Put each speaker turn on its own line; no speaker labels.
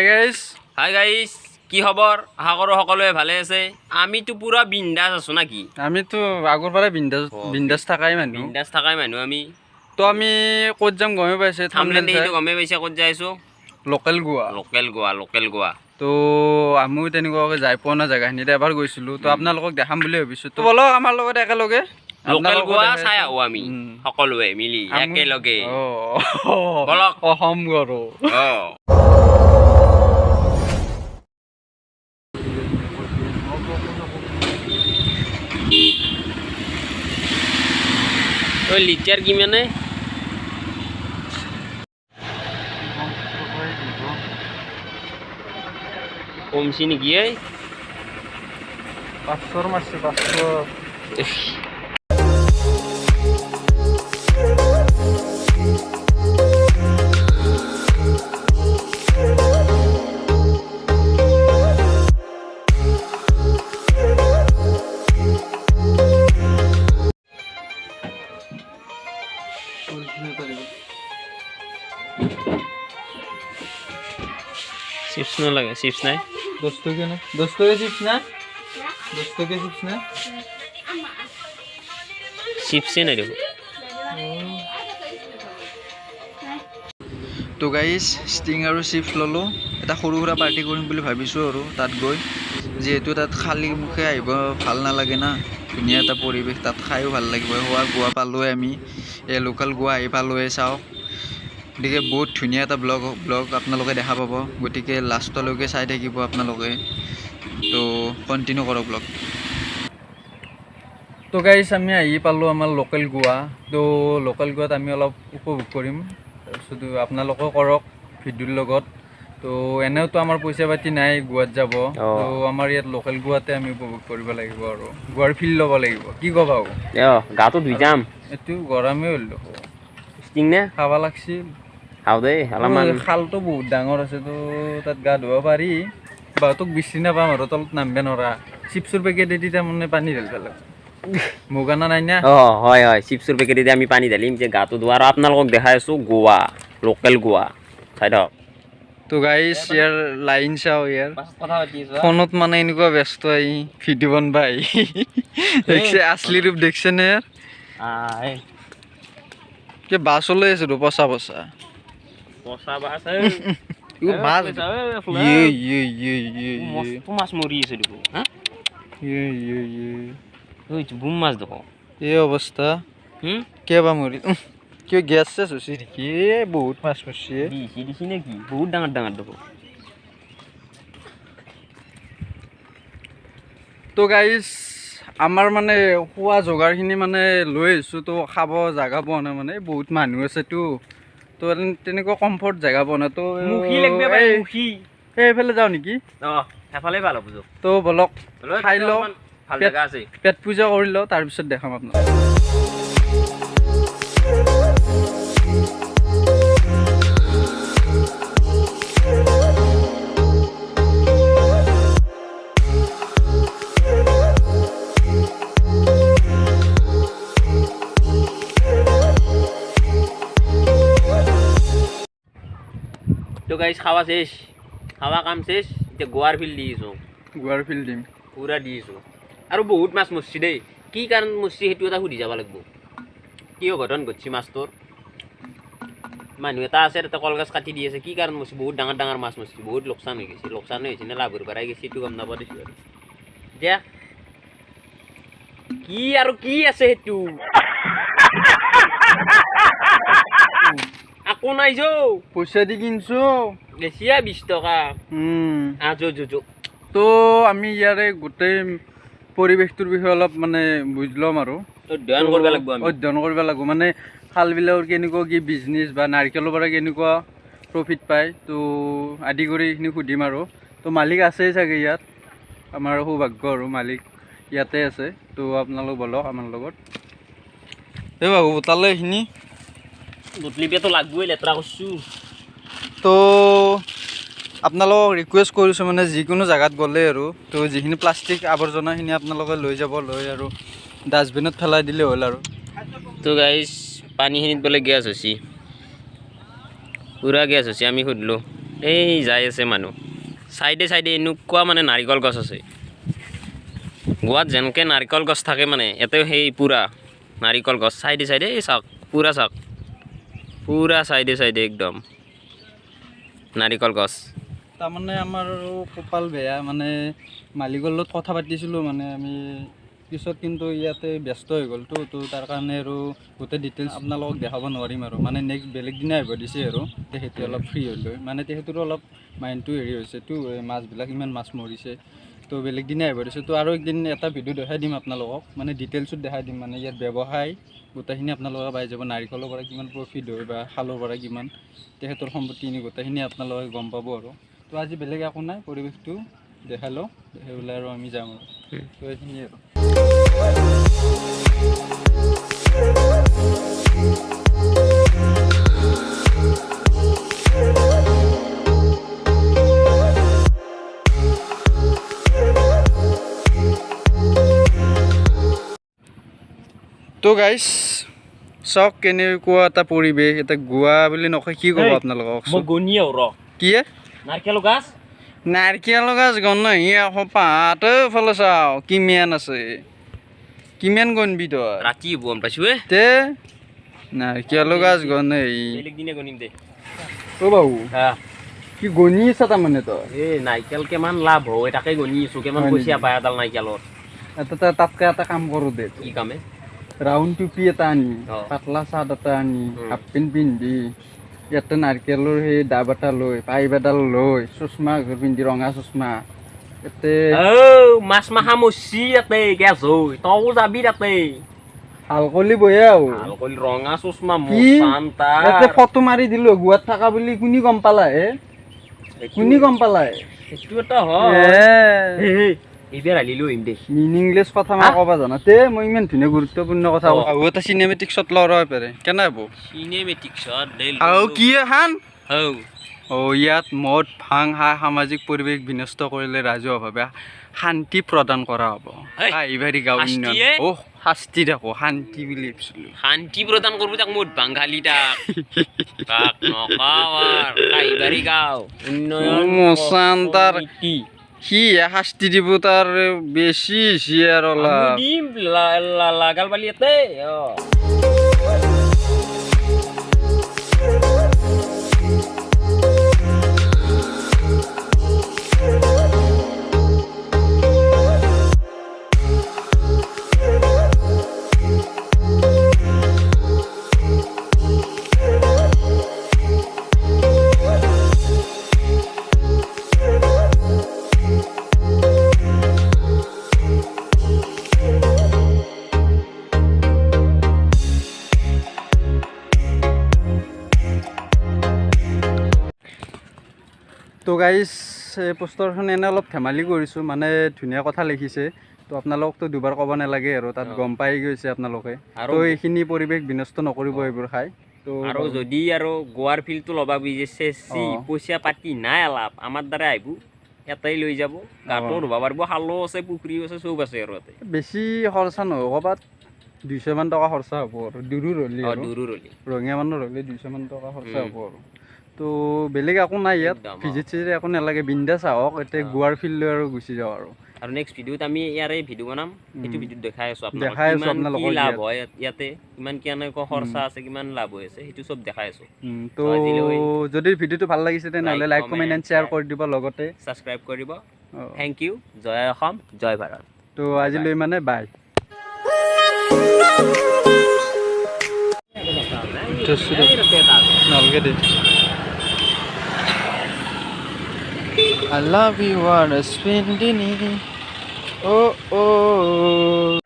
Hi guys কি খবৰ আশা কৰোঁ সকলোৱে ভালে আছে আমিতো পুৰা বিন্দাস আছো নাকি
আমিতো আগৰ পৰা বিন্দাস থাকাই মানুহ
আমি
তো আমি ক'ত যাম গমে পাইছে
থামলেন এইটো গমে পাইছে ক'ত যাইছো
লোকেল গোৱা তো আমিও তেনেকুৱাকৈ যাই পোৱা নাই জেগাখিনিত এবাৰ গৈছিলোঁ তো আপোনালোকক দেখাম বুলি ভাবিছোঁ তো বলক আমাৰ লগত একেলগে
লোকেল গোৱা চাই আহোঁ আমি সকলোৱে মিলি একেলগে বলক
অসম গড়
লিটাৰ কিমানে কমছি নেকি এই
500 মারছে 500
চিপস না লাগে চিপস নাই
10 টাকা না 10 টাকা চিপস না 10 টাকা চিপস না
চিপসে নাই দেখো
তো গাইস ষ্টিং আৰু চিপস ললো এটা সৰু সৰু পাৰ্টি কৰিম বুলি ভাবিছো আৰু তাত গৈ যেহেতু তাত খালি মুখে আহিব ভাল নালাগে না ধুনীয়া এটা পৰিৱেশ তাত খাইও ভাল লাগিব গোৱা পালোৱে আমি এই লোকেল গোৱা আহি পালোৱে চাওক গতিকে বহুত ধুনীয়া এটা ব্লগ আপোনালোকে দেখা পাব গতিকে লাষ্টলৈকে চাই থাকিব আপোনালোকে তো কণ্টিনিউ কৰক ব্লগ তো গাইস আমি আহি পালোঁ আমাৰ লোকেল গোৱা তো লোকেল গোৱাত আমি অলপ উপভোগ কৰিম শুধু আপোনালোকেও কৰক ভিডিঅ'ৰ লগত তো এনেওতো আমাৰ পইচা পাতি নাই গোৱাত যাব তো আমাৰ ইয়াত লোকেল গোৱাতে আমি উপভোগ কৰিব লাগিব আৰু গোৱাৰ ফিল ল'ব লাগিব কি ক'বা
গাটো ধুই যাম
এইটো গৰমে হ'ল
ষ্টিং নে
খাব লাগছিল
খাওঁ দেই অলপমান
খালটো বহুত ডাঙৰ আছে তো তাত গা ধুব পাৰি বা তোক বিচাৰি নাপাম আৰু তলত নামিব নোৱাৰা চিপছৰ পেকেট এদি তাৰমানে পানী ঢালিব লাগে মুগানা নাই না
হয় চিপছৰ পেকেট এদি আমি পানী ঢালিম যে গাটো ধোৱা আৰু আপোনালোকক দেখাই আছোঁ গোৱা লোকেল গোৱা চাই দিয়ক তো গাইছ ইয়াৰ লাইন চাওঁ ইয়াৰ ফোনত মানে এনেকুৱা ব্যস্ত আহি ভিডিঅ' বনবা আহি দেখছে আছলি ৰূপ দেখছে নে ইয়াৰ কি বাছ লৈ আছে পচা বাছ মাছ মৰি আছে দেখো বুম মাছ দেখো
এই অৱস্থা কেবা মৰি কিয় গেছ চেছ হৈছে নেকি বহুত মাছ মৰছে
দিছি নেকি বহুত ডাঙৰ দেখো
তো গাইজ আমাৰ মানে খোৱা যোগাৰখিনি মানে লৈ আহিছোঁ তো খাব জেগা পোৱা নাই মানে বহুত মানুহ আছেতো তো তেনেকুৱা কমফৰ্ট জেগা পোৱা নাই তো এইফালে যাওঁ নেকি
সেইফালে ভাল হ'ব
তো বলক খাই লওঁ পেট পূজা কৰি লওঁ তাৰপিছত দেখাম আপোনাক
তো গাইছ খাওয়া শেষ খাওয়া কাম শেষ এতিয়া গোৱাৰ ফিল্ড দিছোঁ
গোৱাৰ ফিল্ড দিম
পুৰা দিছোঁ আৰু বহুত মাছ মৰছি দেই কি কাৰণ মৰছি সেইটো এটা সুধি যাব লাগিব কি অঘটন ঘটছি মাছটোৰ মানুহ এটা আছে তাতে কলগছ কাটি দি আছে কি কাৰণ মৰছি বহুত ডাঙৰ মাছ মৰছি বহুত লোকচান হৈ গৈছে নে লাভৰ পৰাই গৈছে সেইটো গম নাপাওঁ দিছোঁ আৰু এতিয়া কি আছে সেইটো আকৌ নাই
পইচা দি কিনছো
বেছিয়া 20 টকা
তো আমি ইয়াৰে গোটেই পৰিৱেশটোৰ বিষয়ে অলপ মানে বুজি ল'ম আৰু
অধ্যয়ন
কৰিব লাগিব মানে খালবিলাকৰ কেনেকুৱা কি বিজনেছ বা নাৰিকলৰ পৰা কেনেকুৱা প্ৰফিট পায় তো আদি কৰি এইখিনি সুধিম আৰু তো মালিক আছেই চাগে ইয়াত আমাৰ সৌভাগ্য আৰু মালিক ইয়াতে আছে তো আপোনালোক বলক আমাৰ লগত এই বাবু তালে এইখিনি
বুটলিপেতো লাগবই লেতেৰা কৰিছোঁ
তো আপোনালোকক ৰিকুৱেষ্ট কৰিছোঁ মানে যিকোনো জেগাত গ'লে আৰু তো যিখিনি প্লাষ্টিক আৱৰ্জনাখিনি আপোনালোকে লৈ যাব লৈ আৰু ডাষ্টবিনত পেলাই দিলে হ'ল আৰু
তো গাইছ পানীখিনিত বোলে গেছ হৈছে পুৰা গেছ হৈছে আমি সুধিলোঁ এই যাই আছে মানুহ চাইডে চাইডে এনেকুৱা মানে নাৰিকল গছ আছে গোৱাত যেনেকৈ নাৰিকল গছ থাকে মানে ইয়াতেও সেই পূৰা নাৰিকল গছ চাইডে চাইডে এই চাওক পূৰা চাইডে চাইডে একদম নাৰিকল গছ
তাৰমানে আমাৰ কপাল বেয়া মানে মালিকৰ লগত কথা পাতিছিলোঁ মানে আমি পিছত কিন্তু ইয়াতে ব্যস্ত হৈ গ'লতো তো তাৰ কাৰণে আৰু গোটেই ডিটেইলছ আপোনালোকক দেখাব নোৱাৰিম আৰু মানে নেক্সট বেলেগ দিনা আহিব দিছে আৰু তেখেতে অলপ ফ্ৰী হৈ লৈ মানে তেখেতৰো অলপ মাইণ্ডটো হেৰি হৈছেতো মাছবিলাক ইমান মাছ মৰিছে তো বেলেগ দিনা আহিব দিছে তো আৰু একদিন এটা ভিডিঅ' দেখাই দিম আপোনালোকক মানে ডিটেইলছত দেখাই দিম মানে ইয়াত ব্যৱসায় গোটেইখিনি আপোনালোকে পাই যাব নাৰিকলৰ পৰা কিমান প্ৰফিট হয় বা শালৰ পৰা কিমান তেখেতৰ সম্পত্তিখিনি গোটেইখিনি আপোনালোকে গম পাব আৰু তো আজি বেলেগ একো নাই পৰিৱেশটো দেখাই লওঁ দেখাই পেলাই আৰু আমি যাম আৰু তো এইখিনিয়ে আৰু তো গাইছ চাওক কেনেকুৱা এটা পৰিৱেশ এটা গোৱা বুলি নকয় কি ক'ব আপোনালোকক
মই গণি আৰু ৰ
কি
নাৰিকল গছ
নাৰিকল গছ গণ নাহি আকৌ পাহাৰটো ফালে চাওঁ কিমান আছে কিমান গণবি তই
ৰাতি গম পাইছোঁ
তে নাৰিকল গছ গণ
বেলেগ দিনে গণিম দে
অ' বাবু কি গণি আছা তাৰমানে তই
এই নাৰিকল কিমান লাভ হয় তাকে গণি আছোঁ কিমান পইচা পায় এডাল নাৰিকলত
তাতকৈ এটা কাম কৰোঁ দে
কি কামে
ৰাউণ্ড টুপি এটা আনি পাতলা চাৰ্ট এটা আনি হাফ পেণ্ট পিন্ধি ইয়াতে নাৰিকলৰ সেই ডাব এটা লৈ পাইপ এডাল লৈ চশমা পিন্ধি ৰঙা চশমা ইয়াতে
মাছ মাখা মচি ইয়াতে গেছ হৈ তও যাবি তাতে
হালকলি বহে আৰু
হালকলি ৰঙা চশমা
কি ইয়াতে ফটো মাৰি দিলোঁ গোৱাত থকা বুলি কোনে গম পালা হে কোনে গম পালা
সেইটো এটা হয় এইবাৰ আলি লৈ আহিম দে
মিনিংলেছ কথা মই ক'ব জানা তে মই ইমান ধুনীয়া গুৰুত্বপূৰ্ণ কথা আৰু এটা চিনেমেটিক্সত লৰাই পাৰে কেনে হ'ব
চিনেমেটিক্সত
আৰু কি হান
হৌ
ইয়াত মদ ভাং সামাজিক পৰিৱেশ বিনষ্ট কৰিলে ৰাজহুৱাভাৱে শান্তি প্ৰদান কৰা হ'ব কাহিবাৰী গাঁও উন্নয়ন শাস্তি দেখো শান্তি বুলি ভাবিছিলোঁ
শান্তি প্ৰদান কৰিব তাক মদ ভাং খালি তাক নকাও আৰু কাহিবাৰী গাঁও উন্নয়ন
মচান তাৰ সি শাস্তি দিব তাৰ বেছি হৈছে আৰু অলপ
দিম লাগাল পালি ইয়াতে
তো গাইজ এই পোষ্টাৰখন এনে অলপ ধেমালি কৰিছোঁ মানে ধুনীয়া কথা লিখিছে তো আপোনালোকতো দুবাৰ ক'ব নালাগে আৰু তাত গম পাই গৈছে আপোনালোকে আৰু এইখিনি পৰিৱেশ বিনষ্ট নকৰিব এইবোৰ খাই তো
আৰু যদি আৰু গোৱাৰ ফিল্ডটো ল'বা বুজিছে পইচা পাতি নাই অলপ আমাৰ দ্বাৰা আহিব এটাই লৈ যাব গাঁতো ধুব পাৰিব শালো আছে পুখুৰীও আছে চব আছে আৰু ইয়াতে
বেছি খৰচা নহয় ক'ৰবাত 200 মান টকা খৰচা হ'ব আৰু দূৰৰ হ'লে ৰঙীয়া মানুহৰ হ'লে 200 মান টকা খৰচা হ'ব আৰু তো বেলেগ একো নাই ইয়াত ভিজিট চিজিট একো নালাগে বিন্দাছ আহক এতিয়া গোৱাৰ ফিল্ড লৈ আৰু গুচি যাওঁ আৰু
নেক্সট ভিডিঅ'ত আমি ইয়াৰে ভিডিঅ' বনাম সেইটো ভিডিঅ'ত দেখাই আছোঁ
আপোনালোকক
কি লাভ হয় ইয়াতে কিমান কেনেকুৱা খৰচা আছে কিমান লাভ হৈ আছে সেইটো চব দেখাই আছোঁ
তো যদি ভিডিঅ'টো ভাল লাগিছে তেনেহ'লে লাইক কমেণ্ট এণ্ড শ্বেয়াৰ কৰি দিব লগতে
ছাবস্ক্ৰাইব কৰিব থেংক ইউ জয় অসম জয় ভাৰত
তো আজিলৈ মানে বাই নালগে দে I love you, what a spindini. Oh, oh.